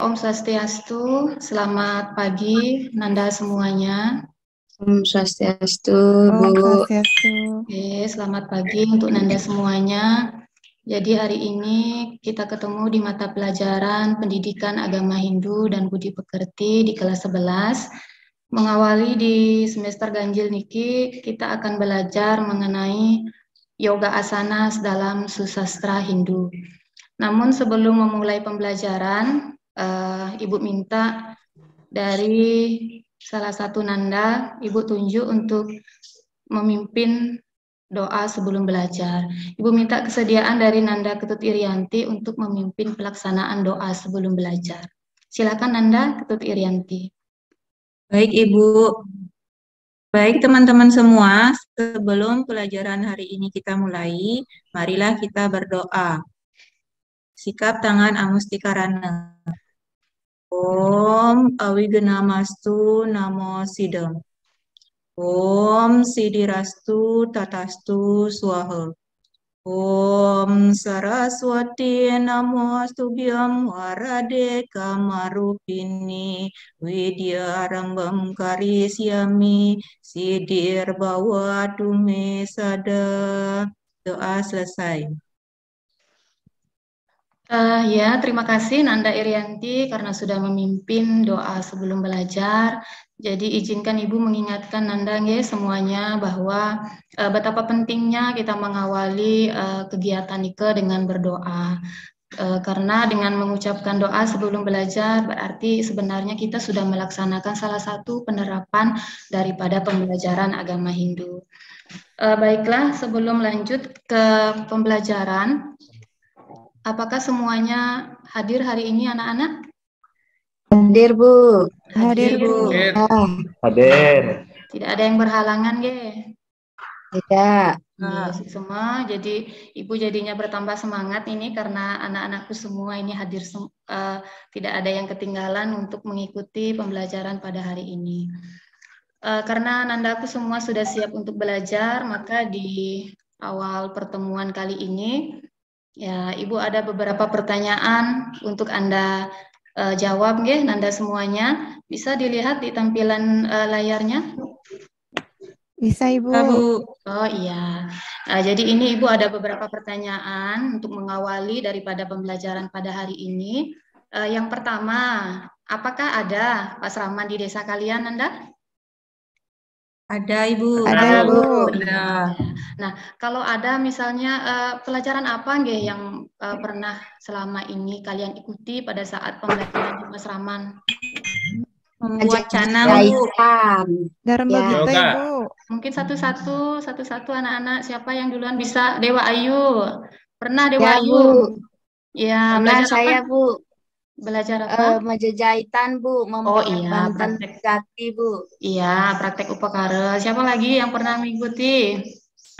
Om Swastiastu, selamat pagi Nanda semuanya. Om Swastiastu, Om Bu. Swastiastu. Oke, selamat pagi untuk Nanda semuanya. Jadi hari ini kita ketemu di mata pelajaran Pendidikan Agama Hindu dan Budi Pekerti di kelas 11. Mengawali di semester ganjil niki, kita akan belajar mengenai yoga asanas dalam susastra Hindu. Namun sebelum memulai pembelajaran, Ibu minta dari salah satu Nanda, Ibu tunjuk untuk memimpin doa sebelum belajar. Ibu minta kesediaan dari Nanda Ketut Irianti untuk memimpin pelaksanaan doa sebelum belajar. Silakan Nanda Ketut Irianti. Baik, Ibu. Baik, teman-teman semua, sebelum pelajaran hari ini kita mulai, marilah kita berdoa. Sikap tangan Amustikarana. Om Awigenamastu Namo Sidam. Om Sidirastu Tatastu Swaha. Om Saraswati Namostubhyam Warade Kamarupini Widya Arambam Karisyami Sidir Bawatu Me Sada. Doa selesai. Ya, terima kasih Nanda Irianti karena sudah memimpin doa sebelum belajar. Jadi izinkan Ibu mengingatkan Nanda semuanya bahwa betapa pentingnya kita mengawali kegiatan Ike dengan berdoa. Karena dengan mengucapkan doa sebelum belajar berarti sebenarnya kita sudah melaksanakan salah satu penerapan daripada pembelajaran agama Hindu. Baiklah, sebelum lanjut ke pembelajaran, apakah semuanya hadir hari ini anak-anak? Hadir, Bu. Hadir, Bu. Hadir. Tidak ada yang berhalangan, Tidak. Semua. Jadi Ibu jadinya bertambah semangat ini karena anak-anakku semua ini hadir, tidak ada yang ketinggalan untuk mengikuti pembelajaran pada hari ini. Karena Nandaku semua sudah siap untuk belajar, maka di awal pertemuan kali ini, ya Ibu ada beberapa pertanyaan untuk Anda jawab, Nanda semuanya. Bisa dilihat di tampilan layarnya? Bisa, Ibu. Oh iya. Jadi ini Ibu ada beberapa pertanyaan untuk mengawali daripada pembelajaran pada hari ini. Yang pertama, apakah ada asrama di desa kalian, Nanda? Ada, Ibu. Ada, Bu. Ada. Nah, kalau ada misalnya pelajaran apa yang pernah selama ini kalian ikuti pada saat pembelajaran di asrama? Membuat canang, Bu. Dharma Ya. Gita, Yoga. Ibu. Mungkin satu-satu anak-anak siapa yang duluan bisa? Dewa Ayu. Pernah Dewa Ya, Ayu? Bu. Ya, Pernah belajar saya, apa? Bu. Belajar apa? Menjahitan, Bu. Membuat bantal jati, Bu. Iya, praktek upakara. Siapa lagi yang pernah mengikuti?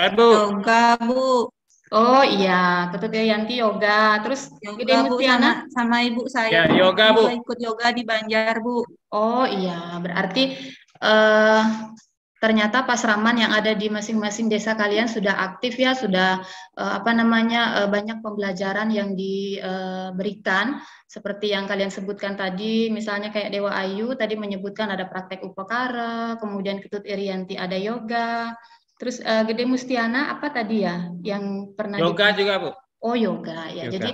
Bu. Yoga, Bu. Oh iya, Ketut Yanti yoga. Terus Yoga, Bu, sama ibu saya. Ya, yoga, Bu. Ikut yoga di Banjar, Bu. Oh iya, berarti ternyata pasraman yang ada di masing-masing desa kalian sudah aktif ya, sudah banyak pembelajaran yang diberikan seperti yang kalian sebutkan tadi, misalnya kayak Dewa Ayu tadi menyebutkan ada praktek upakara, kemudian Ketut Irianti ada yoga, terus Gede Mustiana apa tadi ya yang pernah Yoga juga, Bu. Oh yoga ya. Yoga. Jadi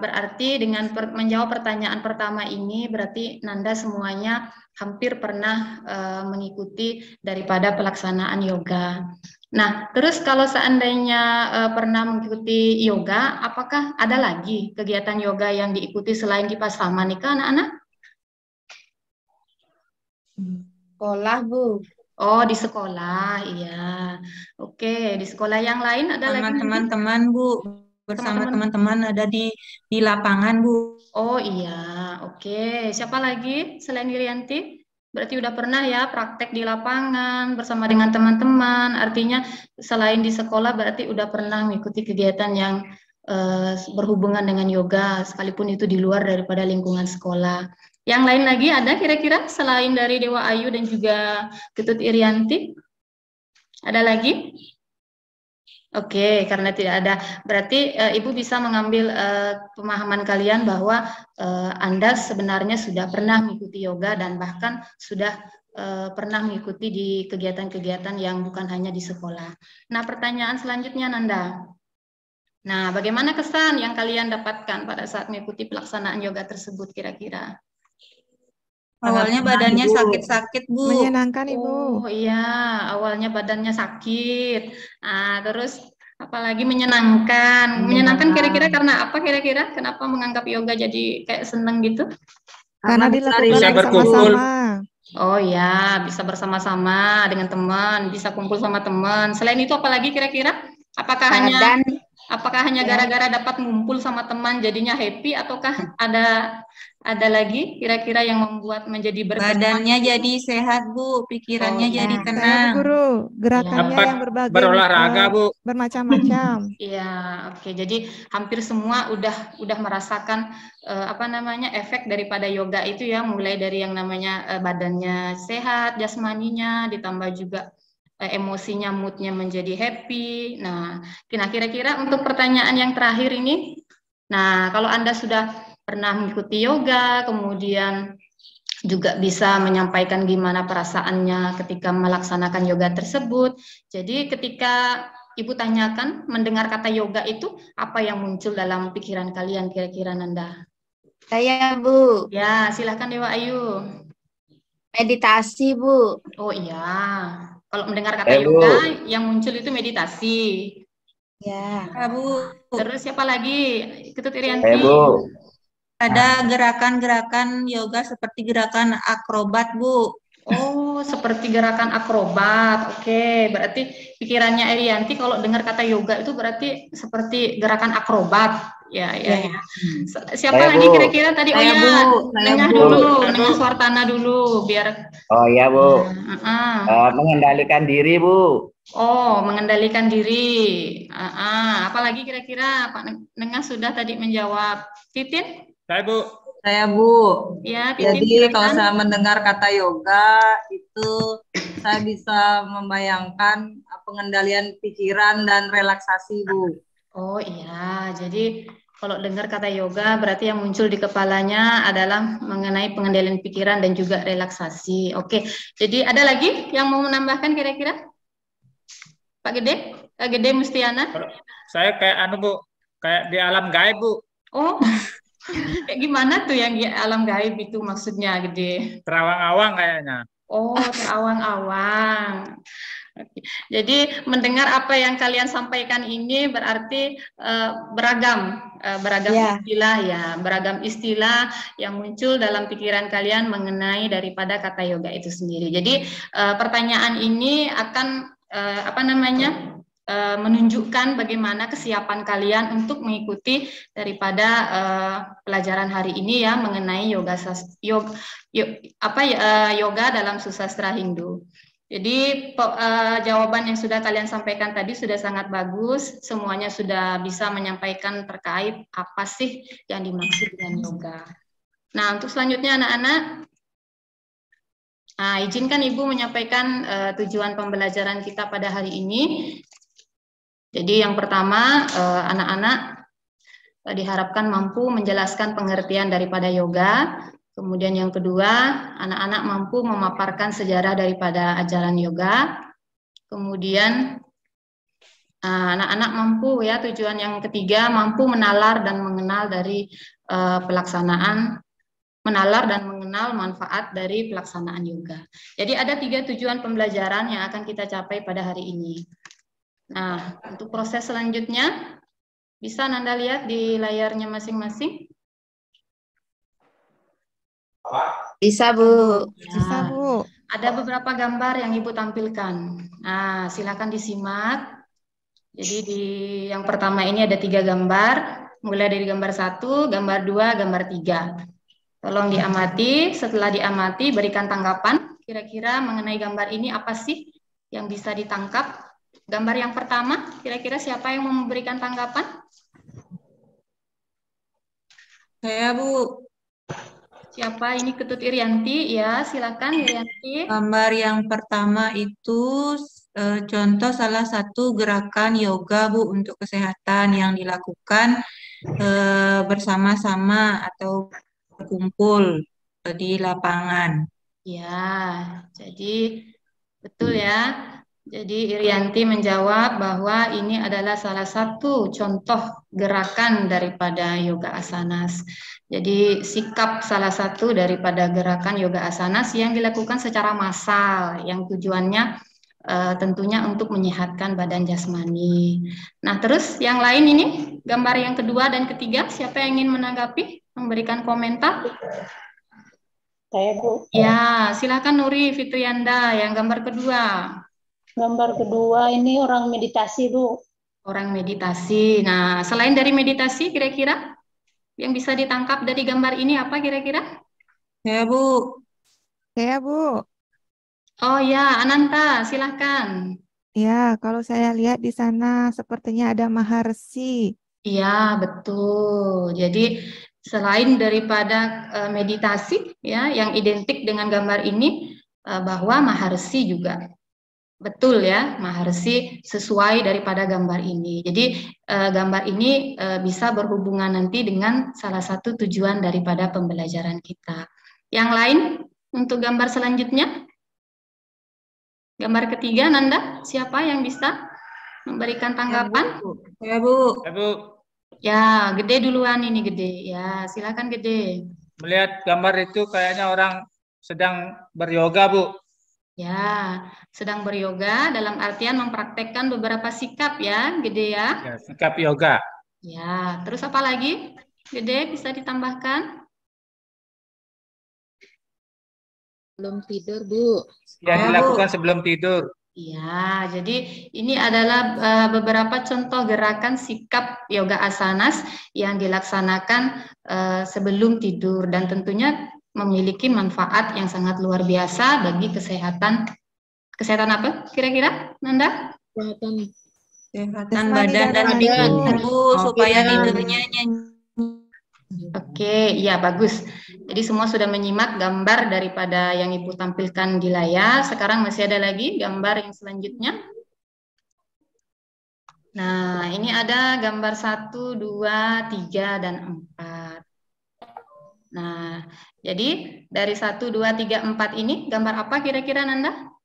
berarti dengan menjawab pertanyaan pertama ini berarti Nanda semuanya hampir pernah mengikuti daripada pelaksanaan yoga. Nah, terus kalau seandainya pernah mengikuti yoga, apakah ada lagi kegiatan yoga yang diikuti selain di Pasraman nikah anak-anak? Sekolah, Bu. Oh, di sekolah, iya. Oke, di sekolah yang lain ada lagi teman-teman, Bu. Bersama teman-teman ada di lapangan, Bu. Oh iya, oke. Siapa lagi selain Irianti? Berarti udah pernah ya praktek di lapangan bersama dengan teman-teman. Artinya selain di sekolah berarti udah pernah mengikuti kegiatan yang berhubungan dengan yoga, sekalipun itu di luar daripada lingkungan sekolah. Yang lain lagi ada kira-kira selain dari Dewa Ayu dan juga Ketut Irianti? Ada lagi? Oke, karena tidak ada, berarti Ibu bisa mengambil pemahaman kalian bahwa Anda sebenarnya sudah pernah mengikuti yoga dan bahkan sudah pernah mengikuti di kegiatan-kegiatan yang bukan hanya di sekolah. Nah, pertanyaan selanjutnya, Nanda. Nah, bagaimana kesan yang kalian dapatkan pada saat mengikuti pelaksanaan yoga tersebut kira-kira? Awalnya badannya sakit-sakit, Bu. Menyenangkan, Ibu. Oh iya, awalnya badannya sakit. Nah, terus apalagi menyenangkan. Menyenangkan kira-kira karena apa kira-kira? Kenapa menganggap yoga jadi kayak seneng gitu? Karena dilakukan Bisa berkumpul. bersama-sama. Oh ya, bisa bersama-sama dengan teman, bisa kumpul sama teman. Selain itu apalagi kira-kira? Apakah hanya gara-gara dapat ngumpul sama teman jadinya happy ataukah ada lagi kira-kira yang membuat menjadi berkesan? Badannya jadi sehat, Bu. Pikirannya Oh, jadi Saya, Bu tenang. Guru, gerakannya Dapat yang berbagai berolahraga, Bu. bermacam-macam. Iya, oke. Jadi hampir semua udah merasakan efek daripada yoga itu ya, mulai dari yang namanya badannya sehat, jasmaninya, ditambah juga emosinya, moodnya menjadi happy. Nah, kira-kira untuk pertanyaan yang terakhir ini, nah kalau Anda sudah pernah mengikuti yoga, kemudian juga bisa menyampaikan gimana perasaannya ketika melaksanakan yoga tersebut. Jadi ketika Ibu tanyakan mendengar kata yoga itu, apa yang muncul dalam pikiran kalian kira-kira, Nanda? Saya, Bu. Ya, silahkan Dewa Ayu. Meditasi, Bu. Oh iya, kalau mendengar kata yoga, yang muncul itu meditasi. Ya. Bu. Terus siapa lagi? Ketut Irianti. Bu. Ada gerakan-gerakan yoga seperti gerakan akrobat, Bu. Oh, seperti gerakan akrobat. Oke, berarti pikirannya Irianti kalau dengar kata yoga itu berarti seperti gerakan akrobat. Ya. Siapa lagi kira-kira tadi? Oh ya, Nengah dulu, Nengah Suartana dulu, biar. Oh iya, Bu. Mengendalikan diri, Bu. Oh, mengendalikan diri. Apalagi kira-kira Pak Nengah sudah tadi menjawab. Titin? Saya, Bu. Ya, Titin, jadi kalau saya mendengar kata yoga itu saya bisa membayangkan pengendalian pikiran dan relaksasi, Bu. Oh iya, jadi kalau dengar kata yoga berarti yang muncul di kepalanya adalah mengenai pengendalian pikiran dan juga relaksasi. Oke, jadi ada lagi yang mau menambahkan kira-kira? Pak Gede? Pak Gede Mustiana? Saya kayak Bu, kayak di alam gaib, Bu. Oh, kayak gimana tuh yang di alam gaib itu maksudnya, Gede? Terawang-awang kayaknya. Oh, terawang-awang. Jadi mendengar apa yang kalian sampaikan ini berarti beragam istilah ya, beragam istilah yang muncul dalam pikiran kalian mengenai daripada kata yoga itu sendiri. Jadi pertanyaan ini akan menunjukkan bagaimana kesiapan kalian untuk mengikuti daripada pelajaran hari ini ya mengenai yoga dalam susastra Hindu. Jadi jawaban yang sudah kalian sampaikan tadi sudah sangat bagus, semuanya sudah bisa menyampaikan terkait apa sih yang dimaksud dengan yoga. Nah, untuk selanjutnya anak-anak, izinkan Ibu menyampaikan tujuan pembelajaran kita pada hari ini. Jadi yang pertama, anak-anak diharapkan mampu menjelaskan pengertian daripada yoga. Kemudian yang kedua, anak-anak mampu memaparkan sejarah daripada ajaran yoga. Kemudian anak-anak mampu ya, tujuan yang ketiga, mampu menalar dan mengenal dari menalar dan mengenal manfaat dari pelaksanaan yoga. Jadi ada 3 tujuan pembelajaran yang akan kita capai pada hari ini. Nah, untuk proses selanjutnya, bisa Nanda lihat di layarnya masing-masing? Bisa, Bu. Bisa, Bu. Ada beberapa gambar yang Ibu tampilkan. Nah, silakan disimak. Jadi yang pertama ini ada 3 gambar, mulai dari gambar 1, gambar 2, gambar 3. Tolong diamati, setelah diamati berikan tanggapan, kira-kira mengenai gambar ini apa sih yang bisa ditangkap? Gambar yang pertama, kira-kira siapa yang mau memberikan tanggapan? Saya, Bu. Siapa ini? Ketut Irianti, ya silakan Irianti. Gambar yang pertama itu contoh salah satu gerakan yoga Bu untuk kesehatan yang dilakukan bersama-sama atau berkumpul di lapangan. Ya, jadi betul ya. Jadi Irianti menjawab bahwa ini adalah salah satu contoh gerakan daripada yoga asanas. Jadi sikap salah satu daripada gerakan yoga asanas yang dilakukan secara massal, yang tujuannya tentunya untuk menyehatkan badan jasmani. Nah, terus yang lain ini, gambar yang kedua dan ketiga, siapa yang ingin menanggapi, memberikan komentar? Saya, Bu. Ya, silakan Nuri Fitrianda yang gambar kedua. Gambar kedua ini orang meditasi, Bu. Orang meditasi. Nah, selain dari meditasi, kira-kira yang bisa ditangkap dari gambar ini apa kira-kira? Ya, Bu. Saya, Bu. Oh ya, Ananta, silahkan. Ya, kalau saya lihat di sana sepertinya ada Maharsi. Iya, betul. Jadi selain daripada meditasi ya yang identik dengan gambar ini bahwa Maharsi juga betul ya, Maharsi sesuai daripada gambar ini. Jadi gambar ini bisa berhubungan nanti dengan salah satu tujuan daripada pembelajaran kita. Yang lain untuk gambar selanjutnya? Gambar ketiga, Nanda, siapa yang bisa memberikan tanggapan? Ya, Bu. Ya, Bu. Ya, Gede duluan ini, Gede. Ya, silakan Gede. Melihat gambar itu kayaknya orang sedang beryoga, Bu. Ya, sedang beryoga dalam artian mempraktekkan beberapa sikap ya, Gede ya. Ya, sikap yoga. Ya, terus apa lagi? Gede bisa ditambahkan? Belum tidur, Bu. Ya, dilakukan sebelum tidur. Ya, jadi ini adalah beberapa contoh gerakan sikap yoga asanas yang dilaksanakan sebelum tidur dan tentunya memiliki manfaat yang sangat luar biasa bagi kesehatan. Kesehatan apa kira-kira, Nanda? Kesehatan badan dan tubuh supaya tidurnya nyenyak. Oke, iya bagus. Jadi semua sudah menyimak gambar daripada yang Ibu tampilkan di layar. Sekarang masih ada lagi gambar yang selanjutnya. Nah, ini ada gambar 1, 2, 3, dan 4. Nah, jadi dari 1, 2, 3, 4 ini gambar apa kira-kira Nanda?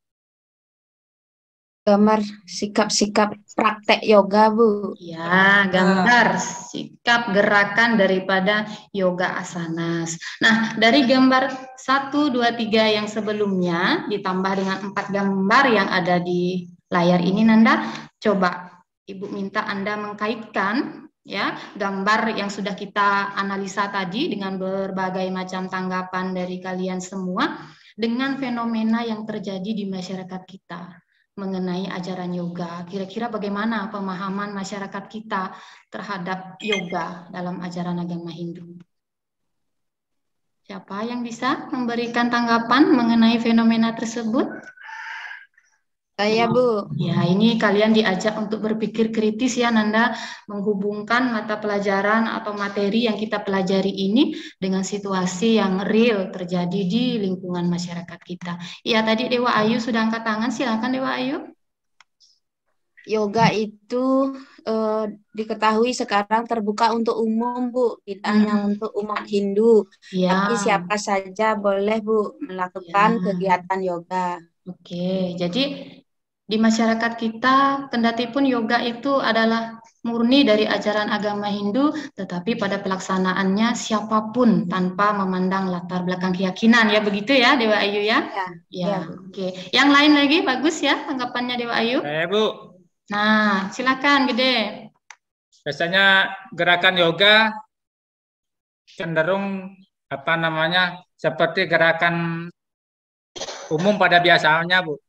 Gambar sikap-sikap praktek yoga, Bu. Ya, gambar sikap gerakan daripada yoga asanas. Nah, dari gambar 1, 2, 3 yang sebelumnya ditambah dengan 4 gambar yang ada di layar ini, Nanda, coba Ibu minta Anda mengkaitkan ya gambar yang sudah kita analisa tadi dengan berbagai macam tanggapan dari kalian semua dengan fenomena yang terjadi di masyarakat kita mengenai ajaran yoga. Kira-kira bagaimana pemahaman masyarakat kita terhadap yoga dalam ajaran agama Hindu? Siapa yang bisa memberikan tanggapan mengenai fenomena tersebut? Saya, Bu. Ya, ini kalian diajak untuk berpikir kritis ya, Nanda, menghubungkan mata pelajaran atau materi yang kita pelajari ini dengan situasi yang real terjadi di lingkungan masyarakat kita. Iya, tadi Dewa Ayu sudah angkat tangan, silakan Dewa Ayu. Yoga itu diketahui sekarang terbuka untuk umum, Bu, tidak hanya untuk umat Hindu, Ya. tapi siapa saja boleh, Bu, melakukan kegiatan yoga. Oke, jadi di masyarakat kita, kendati pun yoga itu adalah murni dari ajaran agama Hindu, tetapi pada pelaksanaannya siapapun tanpa memandang latar belakang keyakinan, ya begitu ya Dewa Ayu ya? Ya, oke. Yang lain lagi bagus ya tanggapannya Dewa Ayu? Bu. Nah, silakan Gede. Biasanya gerakan yoga cenderung seperti gerakan umum pada biasanya, Bu.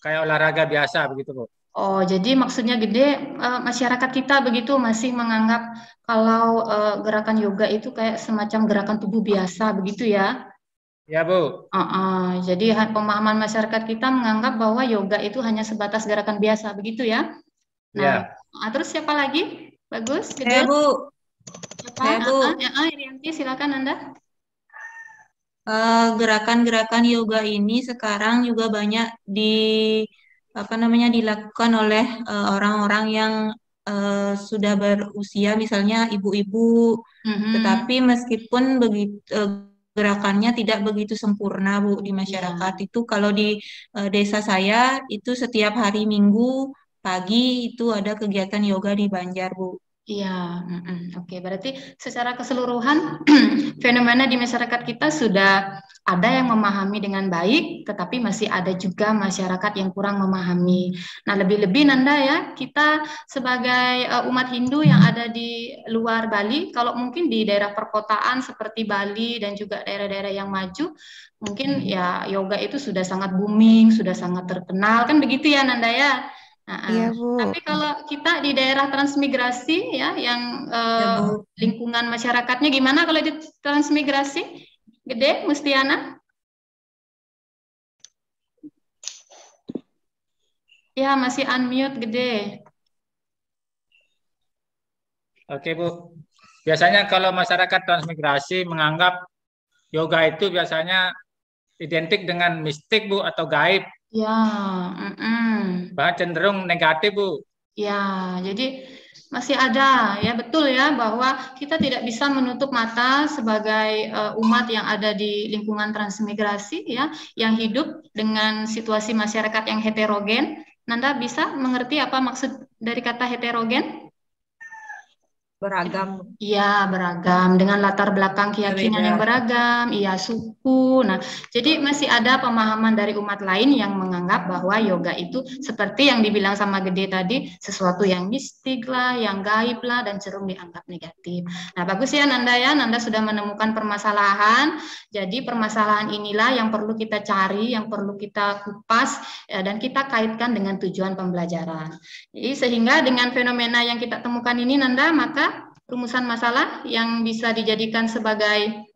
Kayak olahraga biasa begitu, Bu. Oh, jadi maksudnya Gede, masyarakat kita begitu masih menganggap kalau gerakan yoga itu kayak semacam gerakan tubuh biasa begitu ya? Ya, Bu. Jadi pemahaman masyarakat kita menganggap bahwa yoga itu hanya sebatas gerakan biasa begitu ya? Nah, terus siapa lagi? Bagus, Gede. Saya, Bu. Siapa? Saya, Bu. Irianti, silakan Anda. Gerakan-gerakan yoga ini sekarang juga banyak dilakukan oleh orang-orang yang sudah berusia, misalnya ibu-ibu. Tetapi meskipun begitu gerakannya tidak begitu sempurna, Bu, di masyarakat. Itu kalau di desa saya itu setiap hari Minggu pagi itu ada kegiatan yoga di Banjar, Bu. Iya, oke. Berarti secara keseluruhan fenomena di masyarakat kita sudah ada yang memahami dengan baik, tetapi masih ada juga masyarakat yang kurang memahami. Nah, lebih-lebih Nanda ya, kita sebagai umat Hindu yang ada di luar Bali, kalau mungkin di daerah perkotaan seperti Bali dan juga daerah-daerah yang maju, mungkin ya yoga itu sudah sangat booming, sudah sangat terkenal, kan begitu ya Nanda ya? Iya, Bu. Tapi kalau kita di daerah transmigrasi ya, yang lingkungan masyarakatnya gimana kalau di transmigrasi? Gede, Mustiana? Ya, masih unmute, Gede. Oke, Bu. Biasanya kalau masyarakat transmigrasi menganggap yoga itu biasanya identik dengan mistik, Bu, atau gaib. Ya, Bahkan cenderung negatif, Bu. Ya, jadi masih ada ya, betul ya, bahwa kita tidak bisa menutup mata sebagai umat yang ada di lingkungan transmigrasi ya, yang hidup dengan situasi masyarakat yang heterogen. Nanda bisa mengerti apa maksud dari kata heterogen? Beragam. Iya, beragam dengan latar belakang keyakinan yang beragam, iya suku. Nah, jadi masih ada pemahaman dari umat lain yang menganggap bahwa yoga itu seperti yang dibilang sama Gede tadi, sesuatu yang mistik lah, yang gaib lah, dan cenderung dianggap negatif. Nah, bagus ya Nanda ya, Nanda sudah menemukan permasalahan. Jadi permasalahan inilah yang perlu kita cari, yang perlu kita kupas, ya, dan kita kaitkan dengan tujuan pembelajaran. Jadi sehingga dengan fenomena yang kita temukan ini Nanda, maka rumusan masalah yang bisa dijadikan sebagai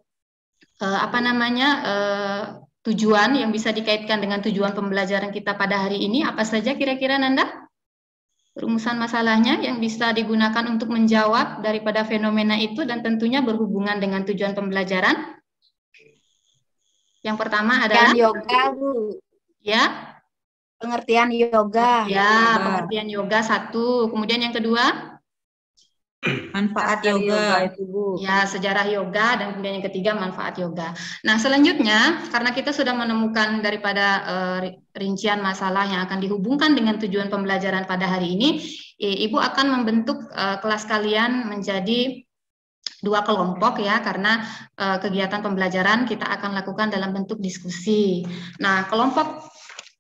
tujuan yang bisa dikaitkan dengan tujuan pembelajaran kita pada hari ini, apa saja kira-kira Nanda? Rumusan masalahnya yang bisa digunakan untuk menjawab daripada fenomena itu dan tentunya berhubungan dengan tujuan pembelajaran. Yang pertama adalah yoga, Bu. Ya. Pengertian yoga. Ya, pengertian yoga satu. Kemudian yang kedua? Manfaat yoga itu, Bu. Ya, sejarah yoga, dan kemudian yang ketiga manfaat yoga. Nah, selanjutnya karena kita sudah menemukan daripada rincian masalah yang akan dihubungkan dengan tujuan pembelajaran pada hari ini, Ibu akan membentuk kelas kalian menjadi 2 kelompok ya, karena kegiatan pembelajaran kita akan lakukan dalam bentuk diskusi. Nah, kelompok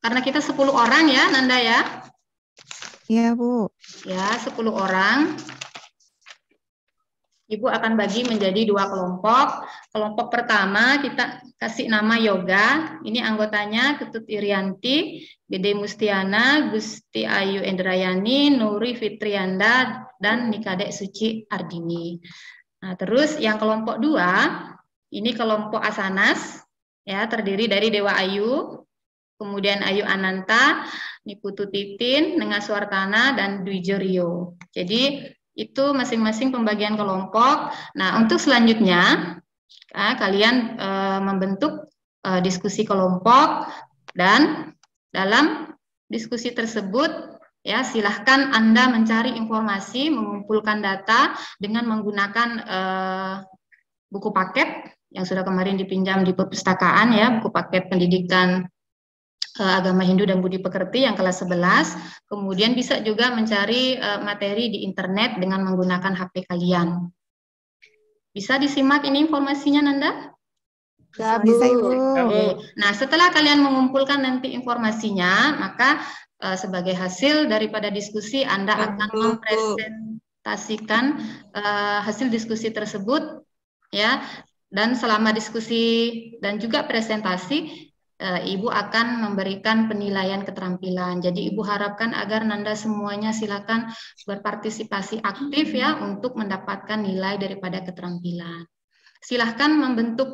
karena kita 10 orang ya, Nanda ya. Iya, Bu. Ya, 10 orang. Ibu akan bagi menjadi 2 kelompok. Kelompok pertama kita kasih nama yoga. Ini anggotanya Ketut Irianti, Gede Mustiana, Gusti Ayu Endrayani, Nuri Fitrianda, dan Nikadek Suci Ardini. Nah, terus yang kelompok 2, ini kelompok Asanas, ya, terdiri dari Dewa Ayu, kemudian Ayu Ananta, Niputu Titin, Nengaswartana, dan Dwi Joryo. Jadi itu masing-masing pembagian kelompok. Nah, untuk selanjutnya kalian membentuk diskusi kelompok, dan dalam diskusi tersebut ya silahkan Anda mencari informasi, mengumpulkan data dengan menggunakan buku paket yang sudah kemarin dipinjam di perpustakaan ya, buku paket pendidikan Agama Hindu dan Budi Pekerti yang kelas 11. Kemudian bisa juga mencari materi di internet dengan menggunakan HP kalian. Bisa disimak ini informasinya, Nanda? Bisa, Ibu. Nah, setelah kalian mengumpulkan nanti informasinya, maka sebagai hasil daripada diskusi Anda akan mempresentasikan hasil diskusi tersebut ya, dan selama diskusi dan juga presentasi Ibu akan memberikan penilaian keterampilan. Jadi Ibu harapkan agar Nanda semuanya silakan berpartisipasi aktif ya untuk mendapatkan nilai daripada keterampilan. Silahkan membentuk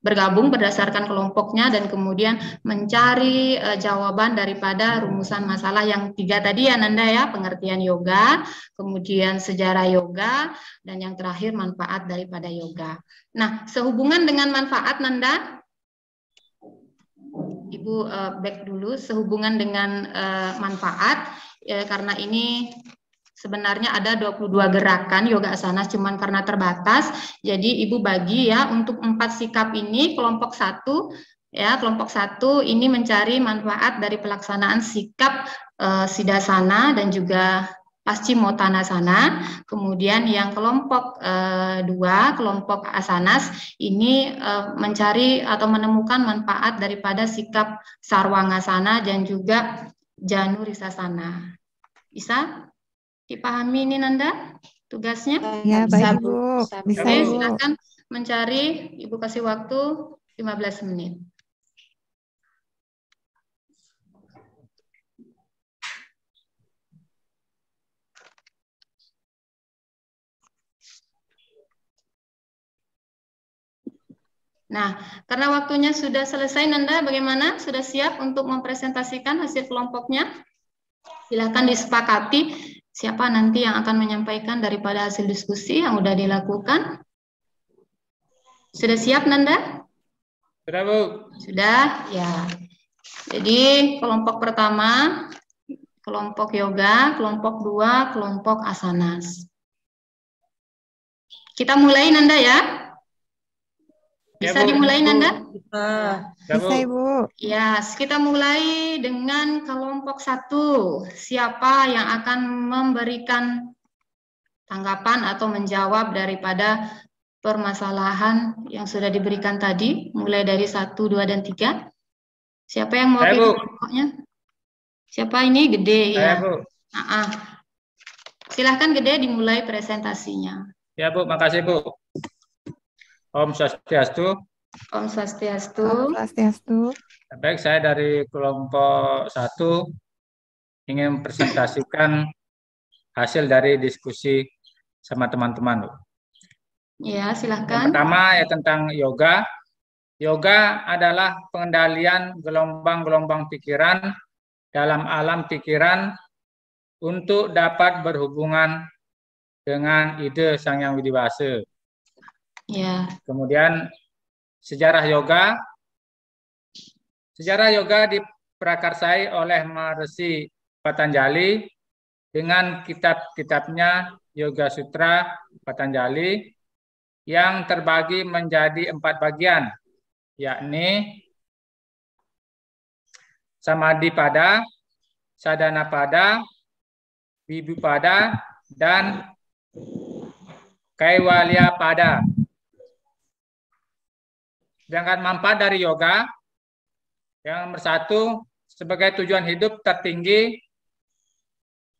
bergabung berdasarkan kelompoknya dan kemudian mencari jawaban daripada rumusan masalah yang 3 tadi ya Nanda ya, pengertian yoga, kemudian sejarah yoga, dan yang terakhir manfaat daripada yoga. Nah, sehubungan dengan manfaat Nanda, Ibu back dulu sehubungan dengan manfaat, karena ini sebenarnya ada 22 gerakan yoga asana, cuman karena terbatas, jadi Ibu bagi ya untuk 4 sikap ini, kelompok 1 ya, kelompok 1 ini mencari manfaat dari pelaksanaan sikap Siddhasana dan juga Paschimottanasana. Kemudian yang kelompok 2, kelompok asanas ini mencari atau menemukan manfaat daripada sikap Sarwangasana dan juga Janurisasana. Bisa dipahami ini Nanda tugasnya? Ya, baik Ibu. Bisa, Oke, Ibu. silakan mencari, Ibu kasih waktu 15 menit. Nah, karena waktunya sudah selesai, Nanda, bagaimana? Sudah siap untuk mempresentasikan hasil kelompoknya? Silakan disepakati siapa nanti yang akan menyampaikan daripada hasil diskusi yang sudah dilakukan. Sudah siap, Nanda? Sudah, Bu. Sudah, ya. Jadi, kelompok pertama, kelompok yoga, kelompok 2, kelompok asanas. Kita mulai, Nanda, ya. Bisa dimulai, Nanda? Bisa, Ibu. Ya, kita mulai dengan kelompok 1. Siapa yang akan memberikan tanggapan atau menjawab daripada permasalahan yang sudah diberikan tadi, mulai dari 1, 2, dan 3. Siapa yang mau kelompoknya? Siapa ini? Gede, ya. Bu. Silahkan Gede dimulai presentasinya. Ya, Bu. Makasih, Bu. Om Swastiastu. Om Swastiastu. Om Swastiastu. Baik, saya dari kelompok 1 ingin mempresentasikan hasil dari diskusi sama teman-teman, Bu. Ya, silahkan. Yang pertama ya tentang yoga. Yoga adalah pengendalian gelombang-gelombang pikiran dalam alam pikiran untuk dapat berhubungan dengan ide Sang Hyang Widibhasa. Ya. Kemudian sejarah yoga. Sejarah yoga diprakarsai oleh Maharishi Patanjali dengan kitab-kitabnya Yoga Sutra Patanjali yang terbagi menjadi 4 bagian, yakni Samadhipada, Sadhanapada, Vibhupada, dan Kaivalyapada. Sedangkan manfaat dari yoga, yang nomor 1, sebagai tujuan hidup tertinggi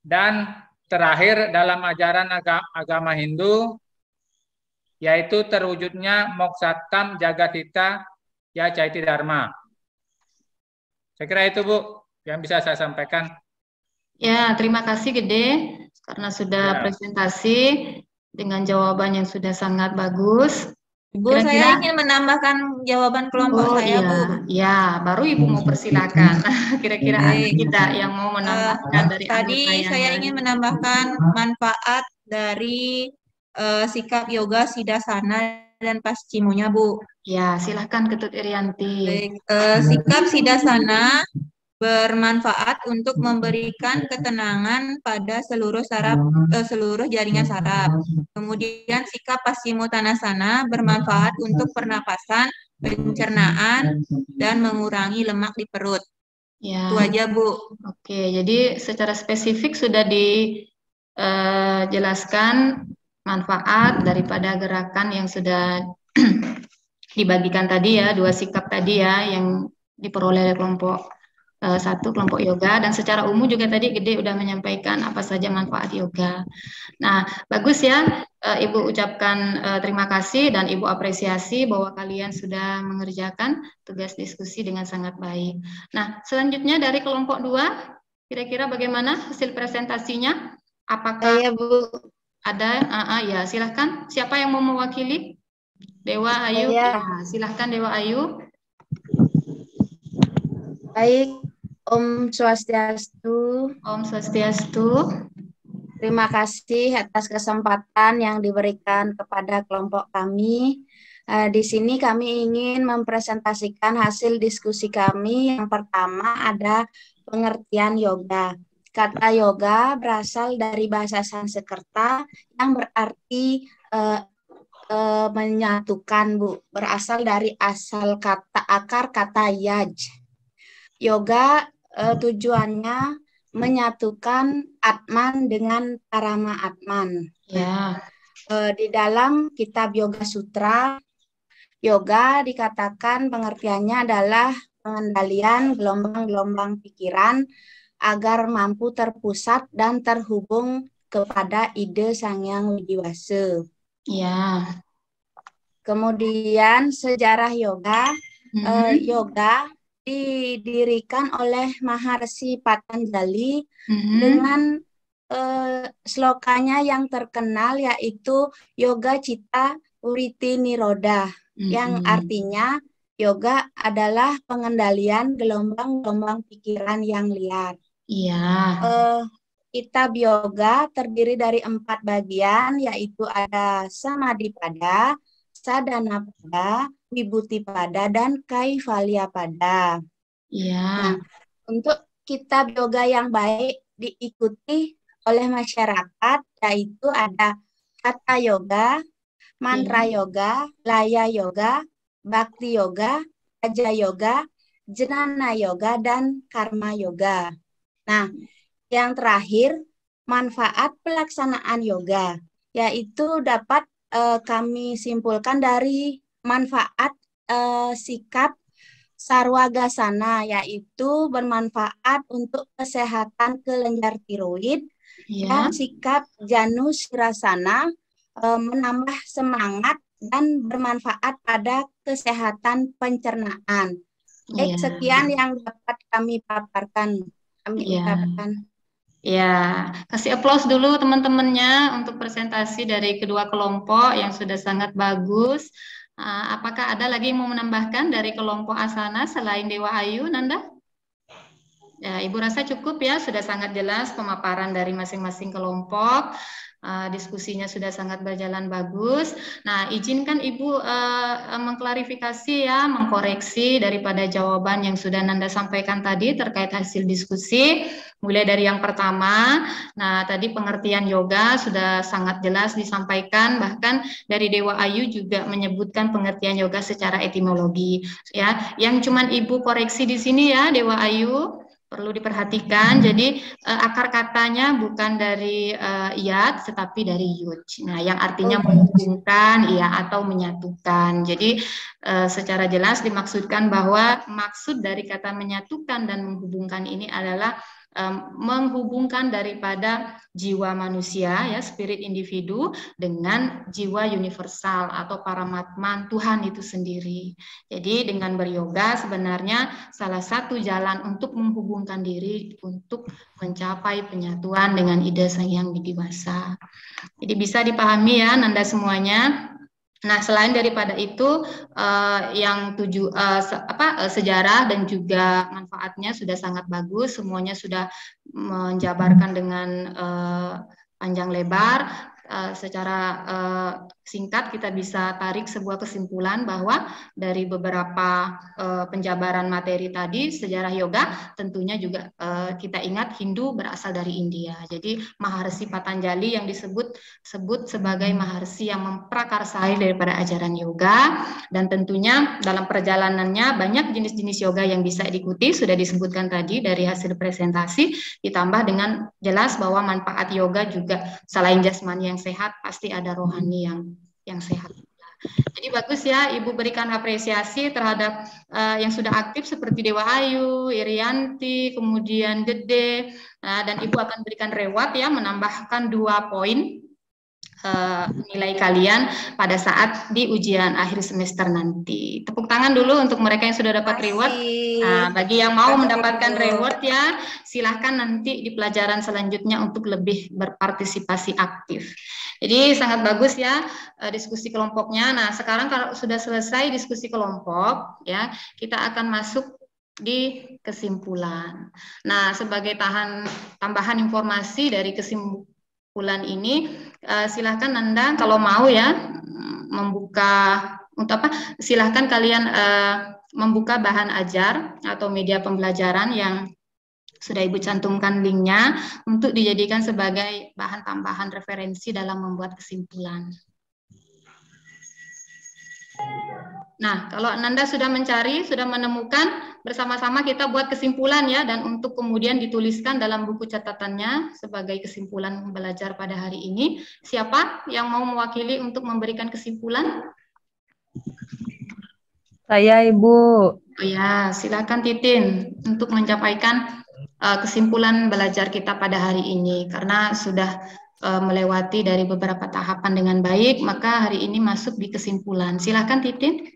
dan terakhir dalam ajaran agama Hindu, yaitu terwujudnya Mokshatam Jagatita Ya Caiti Dharma. Saya kira itu, Bu, yang bisa saya sampaikan. Ya, terima kasih Gede, karena sudah presentasi dengan jawaban yang sudah sangat bagus. Ibu, saya ingin menambahkan jawaban kelompok saya, Bu. Ya, baru Ibu mau persilakan. Kira-kira kita yang mau menambahkan dari tadi saya ingin menambahkan manfaat dari sikap yoga Siddhasana dan Paschimonya, Bu. Ya, silahkan Ketut Irianti. Baik, sikap Siddhasana bermanfaat untuk memberikan ketenangan pada seluruh jaringan saraf. Kemudian sikap Paschimottanasana bermanfaat untuk pernapasan, pencernaan, dan mengurangi lemak di perut. Ya. Itu aja, Bu. Oke, jadi secara spesifik sudah dijelaskan manfaat daripada gerakan yang sudah dibagikan tadi ya, 2 sikap tadi ya, yang diperoleh oleh kelompok 1, kelompok yoga, dan secara umum juga tadi Gede udah menyampaikan apa saja manfaat yoga. Nah, bagus ya, Ibu ucapkan terima kasih dan Ibu apresiasi bahwa kalian sudah mengerjakan tugas diskusi dengan sangat baik. Nah, selanjutnya dari kelompok 2, kira-kira bagaimana hasil presentasinya? Apakah Bu ada? Ya, silahkan. Siapa yang mau mewakili? Dewa Ayu. Nah, silahkan Dewa Ayu. Baik, Om Swastiastu. Om Swastiastu. Terima kasih atas kesempatan yang diberikan kepada kelompok kami Di sini kami ingin mempresentasikan hasil diskusi kami. Yang pertama ada pengertian yoga. Kata yoga berasal dari bahasa Sanskerta yang berarti menyatukan, Bu. Berasal dari akar kata yaj. Yoga tujuannya menyatukan Atman dengan Parama Atman. Ya. Di dalam kitab Yoga Sutra, yoga dikatakan pengertiannya adalah pengendalian gelombang-gelombang pikiran agar mampu terpusat dan terhubung kepada ide Sang Hyang Widiwasa. Ya. Kemudian sejarah yoga, yoga didirikan oleh Maharsi Patanjali dengan slokanya yang terkenal yaitu Yoga Citta Vritti Nirodha, yang artinya yoga adalah pengendalian gelombang-gelombang pikiran yang liar. Iya. Kitab yoga terdiri dari 4 bagian, yaitu ada Samadhipada, Sadhanapada, Vibhuti-pada, dan Kaivalya-pada. Iya. Nah, untuk kitab yoga yang baik diikuti oleh masyarakat, yaitu ada Hatha Yoga, Mantra Yoga, Laya Yoga, Bhakti Yoga, Raja Yoga, Jnana Yoga, dan Karma Yoga. Nah, yang terakhir, manfaat pelaksanaan yoga, yaitu dapat kami simpulkan dari manfaat sikap Sarwagasana, yaitu bermanfaat untuk kesehatan kelenjar tiroid, dan sikap Janusirasana menambah semangat dan bermanfaat pada kesehatan pencernaan. Baik, sekian yang dapat kami paparkan. Kami ucapkan. Ya, kasih aplaus dulu teman-temannya untuk presentasi dari kedua kelompok yang sudah sangat bagus. Apakah ada lagi yang mau menambahkan dari kelompok Asana selain Dewa Ayu, Nanda? Ya, Ibu rasa cukup ya, sudah sangat jelas pemaparan dari masing-masing kelompok. Diskusinya sudah sangat berjalan bagus. Nah, izinkan Ibu mengklarifikasi ya, mengkoreksi daripada jawaban yang sudah Nanda sampaikan tadi terkait hasil diskusi. Mulai dari yang pertama, nah tadi pengertian yoga sudah sangat jelas disampaikan, bahkan dari Dewa Ayu juga menyebutkan pengertian yoga secara etimologi. Ya, yang cuman Ibu koreksi di sini ya, Dewa Ayu. Perlu diperhatikan, jadi akar katanya bukan dari yat, tetapi dari yud. Nah, yang artinya menghubungkan, atau menyatukan. Jadi secara jelas dimaksudkan bahwa maksud dari kata menyatukan dan menghubungkan ini adalah menghubungkan daripada jiwa manusia, ya, spirit individu dengan jiwa universal atau paramatman Tuhan itu sendiri. Jadi dengan beryoga sebenarnya salah satu jalan untuk menghubungkan diri untuk mencapai penyatuan dengan ide Sang Hyang Widiwasa. Jadi bisa dipahami ya Nanda semuanya. Nah, selain daripada itu, yang sejarah dan juga manfaatnya sudah sangat bagus, semuanya sudah menjabarkan dengan panjang lebar. Secara singkat kita bisa tarik sebuah kesimpulan bahwa dari beberapa penjabaran materi tadi, sejarah yoga tentunya juga kita ingat Hindu berasal dari India. Jadi Maharsi Patanjali yang disebut sebagai Maharsi yang memprakarsai daripada ajaran yoga, dan tentunya dalam perjalanannya banyak jenis-jenis yoga yang bisa diikuti, sudah disebutkan tadi dari hasil presentasi, ditambah dengan jelas bahwa manfaat yoga juga selain jasmani yang sehat, pasti ada rohani yang sehat. Jadi bagus ya Ibu berikan apresiasi terhadap yang sudah aktif seperti Dewa Ayu, Irianti, kemudian Gede, dan Ibu akan berikan reward ya, menambahkan 2 poin nilai kalian pada saat di ujian akhir semester nanti. Tepuk tangan dulu untuk mereka yang sudah dapat reward. Nah, bagi yang mau mendapatkan reward ya, silahkan nanti di pelajaran selanjutnya untuk lebih berpartisipasi aktif. Jadi sangat bagus ya diskusi kelompoknya. Nah, sekarang kalau sudah selesai diskusi kelompok ya, kita akan masuk di kesimpulan. Nah, sebagai tambahan informasi dari kesimpulan ini, silahkan Nanda kalau mau ya membuka untuk apa? Silahkan kalian membuka bahan ajar atau media pembelajaran yang sudah Ibu cantumkan linknya untuk dijadikan sebagai bahan tambahan referensi dalam membuat kesimpulan. Nah, kalau Nanda sudah mencari, sudah menemukan, bersama-sama kita buat kesimpulan ya, dan untuk kemudian dituliskan dalam buku catatannya sebagai kesimpulan belajar pada hari ini. Siapa yang mau mewakili untuk memberikan kesimpulan? Saya, Ibu. Oh ya, silakan Titin untuk menyampaikan kesimpulan belajar kita pada hari ini. Karena sudah melewati dari beberapa tahapan dengan baik, maka hari ini masuk di kesimpulan. Silakan Titin.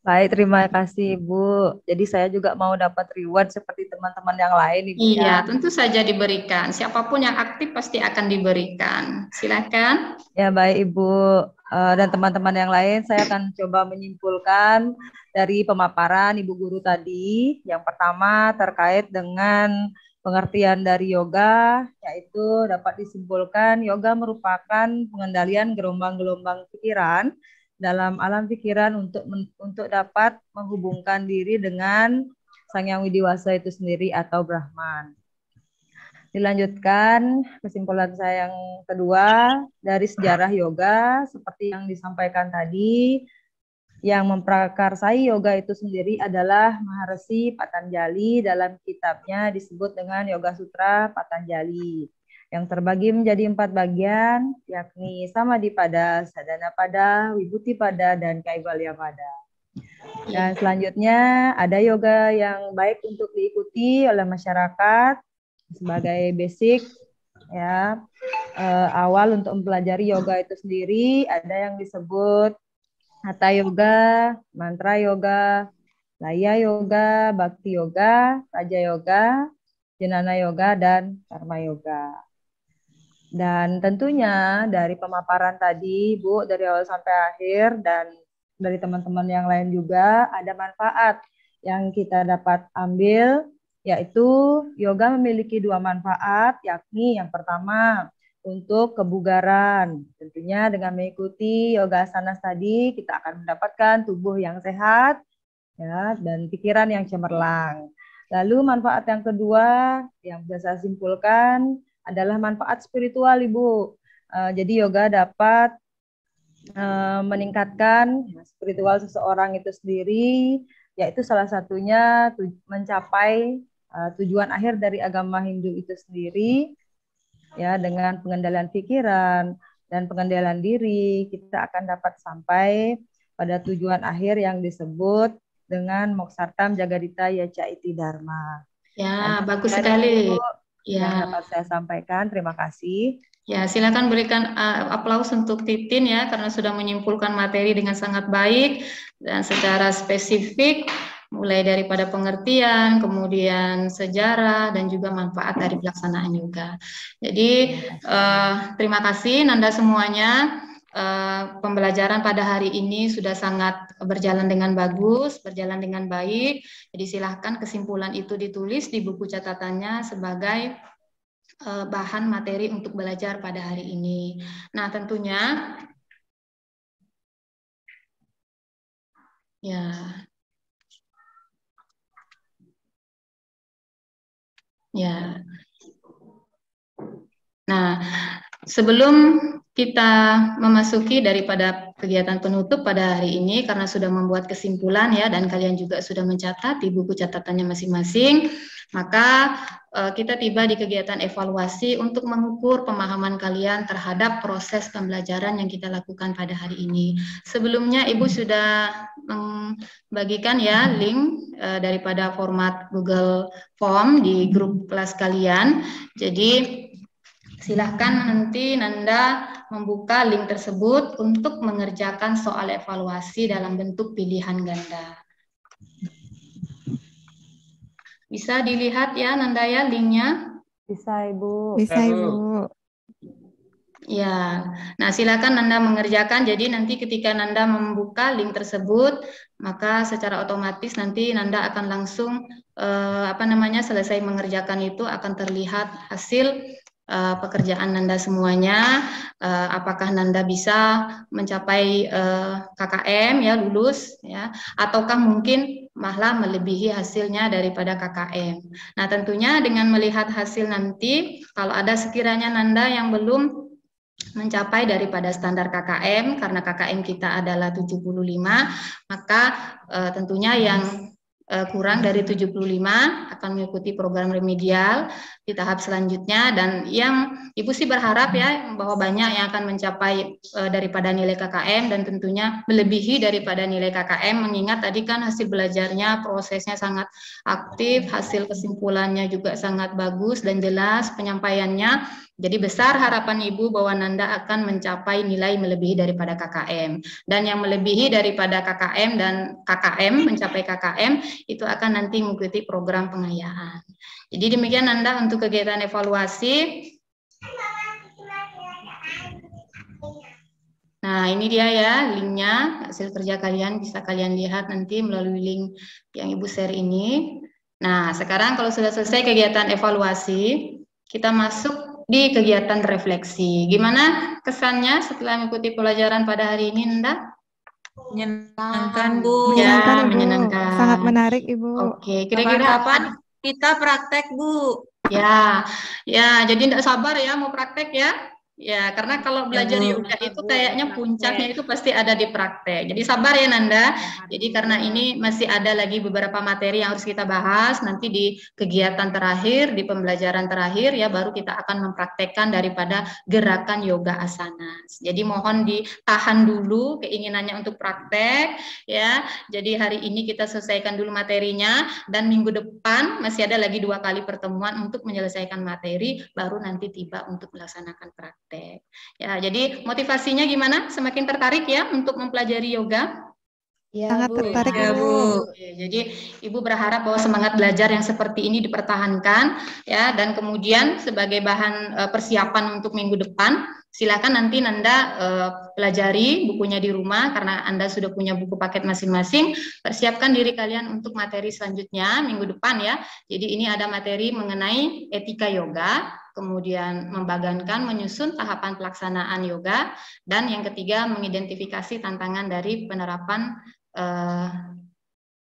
Baik, terima kasih Ibu. Jadi saya juga mau dapat reward seperti teman-teman yang lain, Ibu. Iya, tentu saja diberikan. Siapapun yang aktif pasti akan diberikan. Silakan. Ya, baik Ibu. Dan teman-teman yang lain, saya akan coba menyimpulkan dari pemaparan Ibu Guru tadi. Yang pertama terkait dengan pengertian dari yoga, yaitu dapat disimpulkan yoga merupakan pengendalian gelombang-gelombang pikiran dalam alam pikiran untuk dapat menghubungkan diri dengan Sang Yang Widiwasa itu sendiri atau Brahman. Dilanjutkan kesimpulan saya yang kedua dari sejarah yoga seperti yang disampaikan tadi, yang memprakarsai yoga itu sendiri adalah Maharshi Patanjali, dalam kitabnya disebut dengan Yoga Sutra Patanjali, yang terbagi menjadi 4 bagian, yakni Samadhipada, Sadhanapada, Vibhuti-pada, dan Kaivalya-pada. Dan selanjutnya ada yoga yang baik untuk diikuti oleh masyarakat sebagai basic, ya, awal untuk mempelajari yoga itu sendiri. Ada yang disebut Hatha Yoga, Mantra Yoga, Laya Yoga, Bhakti Yoga, Raja Yoga, Jnana Yoga, dan Karma Yoga. Dan tentunya dari pemaparan tadi, Bu, dari awal sampai akhir, dan dari teman-teman yang lain juga, ada manfaat yang kita dapat ambil, yaitu yoga memiliki 2 manfaat, yakni yang pertama, untuk kebugaran. Tentunya dengan mengikuti yoga asanas tadi, kita akan mendapatkan tubuh yang sehat, ya, dan pikiran yang cemerlang. Lalu manfaat yang kedua, yang bisa saya simpulkan, adalah manfaat spiritual, Ibu. Jadi yoga dapat meningkatkan spiritual seseorang itu sendiri, yaitu salah satunya mencapai tujuan akhir dari agama Hindu itu sendiri, ya, dengan pengendalian pikiran dan pengendalian diri, kita akan dapat sampai pada tujuan akhir yang disebut dengan Moksartam Jagadita Yaca Iti Dharma. Ya, bagus sekali. Ya, yang dapat saya sampaikan. Terima kasih. Ya, silakan berikan aplaus untuk Titin ya, karena sudah menyimpulkan materi dengan sangat baik dan secara spesifik, mulai daripada pengertian, kemudian sejarah, dan juga manfaat dari pelaksanaan yoga. Jadi terima kasih Nanda semuanya. Pembelajaran pada hari ini sudah sangat berjalan dengan bagus, berjalan dengan baik. Jadi silahkan kesimpulan itu ditulis di buku catatannya sebagai bahan materi untuk belajar pada hari ini. Nah, tentunya Nah, sebelum kita memasuki daripada kegiatan penutup pada hari ini, karena sudah membuat kesimpulan ya, dan kalian juga sudah mencatat di buku catatannya masing-masing, maka kita tiba di kegiatan evaluasi untuk mengukur pemahaman kalian terhadap proses pembelajaran yang kita lakukan pada hari ini. Sebelumnya Ibu sudah membagikan ya link daripada format Google Form di grup kelas kalian. Jadi silahkan nanti Nanda membuka link tersebut untuk mengerjakan soal evaluasi dalam bentuk pilihan ganda. Bisa dilihat ya Nanda ya linknya? Bisa Ibu. Bisa Ibu. Ya, nah silakan Nanda mengerjakan. Jadi nanti ketika Nanda membuka link tersebut, maka secara otomatis nanti Nanda akan langsung selesai mengerjakan itu akan terlihat hasil pekerjaan Nanda semuanya, apakah Nanda bisa mencapai KKM ya lulus ya, ataukah mungkin malah melebihi hasilnya daripada KKM. Nah tentunya dengan melihat hasil nanti, kalau ada sekiranya Nanda yang belum mencapai daripada standar KKM, karena KKM kita adalah 75, maka tentunya yang kurang dari 75 akan mengikuti program remedial di tahap selanjutnya, dan yang Ibu sih berharap ya bahwa banyak yang akan mencapai daripada nilai KKM dan tentunya melebihi daripada nilai KKM, mengingat tadi kan hasil belajarnya prosesnya sangat aktif, hasil kesimpulannya juga sangat bagus dan jelas penyampaiannya. Jadi besar harapan Ibu bahwa Nanda akan mencapai nilai melebihi daripada KKM. Dan yang melebihi daripada KKM dan KKM, mencapai KKM, itu akan nanti mengikuti program pengayaan. Jadi demikian Nanda untuk kegiatan evaluasi. Nah ini dia ya linknya, hasil kerja kalian bisa kalian lihat nanti melalui link yang Ibu share ini. Nah sekarang kalau sudah selesai kegiatan evaluasi, kita masuk di kegiatan refleksi. Gimana kesannya setelah mengikuti pelajaran pada hari ini, Nanda? Menyenangkan, Bu. Menyenangkan, Ya, Ibu. menyenangkan. Sangat menarik, Ibu. Oke, kira-kira Kapan kita praktek, Bu? ya, jadi tidak sabar ya mau praktek ya. Ya, karena kalau belajar yoga itu kayaknya puncaknya itu pasti ada di praktek. Jadi sabar ya Nanda. Jadi karena ini masih ada lagi beberapa materi yang harus kita bahas. Nanti di kegiatan terakhir, di pembelajaran terakhir ya baru kita akan mempraktekkan daripada gerakan yoga asana. Jadi mohon ditahan dulu keinginannya untuk praktek ya. Jadi hari ini kita selesaikan dulu materinya, dan minggu depan masih ada lagi 2 kali pertemuan untuk menyelesaikan materi, baru nanti tiba untuk melaksanakan praktek. Ya, jadi motivasinya gimana? Semakin tertarik ya untuk mempelajari yoga? Ya, Sangat Bu. tertarik, Ya, Ibu. Bu. Jadi Ibu berharap bahwa semangat belajar yang seperti ini dipertahankan ya, dan kemudian sebagai bahan persiapan untuk minggu depan, silakan nanti Nanda pelajari bukunya di rumah karena Anda sudah punya buku paket masing-masing. Persiapkan diri kalian untuk materi selanjutnya minggu depan ya. Jadi ini ada materi mengenai etika yoga, kemudian membagankan, menyusun tahapan pelaksanaan yoga, dan yang ketiga mengidentifikasi tantangan dari penerapan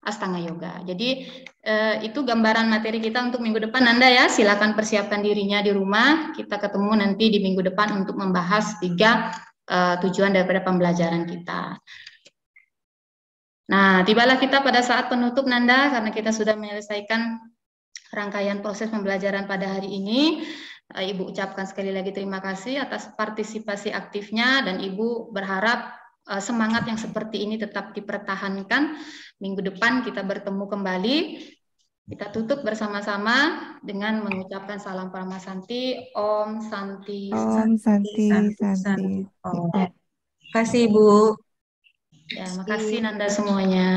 Astanga Yoga. Jadi itu gambaran materi kita untuk minggu depan Nanda ya. Silakan persiapkan dirinya di rumah. Kita ketemu nanti di minggu depan untuk membahas 3 tujuan daripada pembelajaran kita. Nah, tibalah kita pada saat penutup Nanda, karena kita sudah menyelesaikan rangkaian proses pembelajaran pada hari ini. Ibu ucapkan sekali lagi terima kasih atas partisipasi aktifnya, dan Ibu berharap semangat yang seperti ini tetap dipertahankan. Minggu depan kita bertemu kembali. Kita tutup bersama-sama dengan mengucapkan salam Paramasanti, Om Santi. Om Santi, Santi. Terima kasih, Bu. Ya, makasih Nanda semuanya.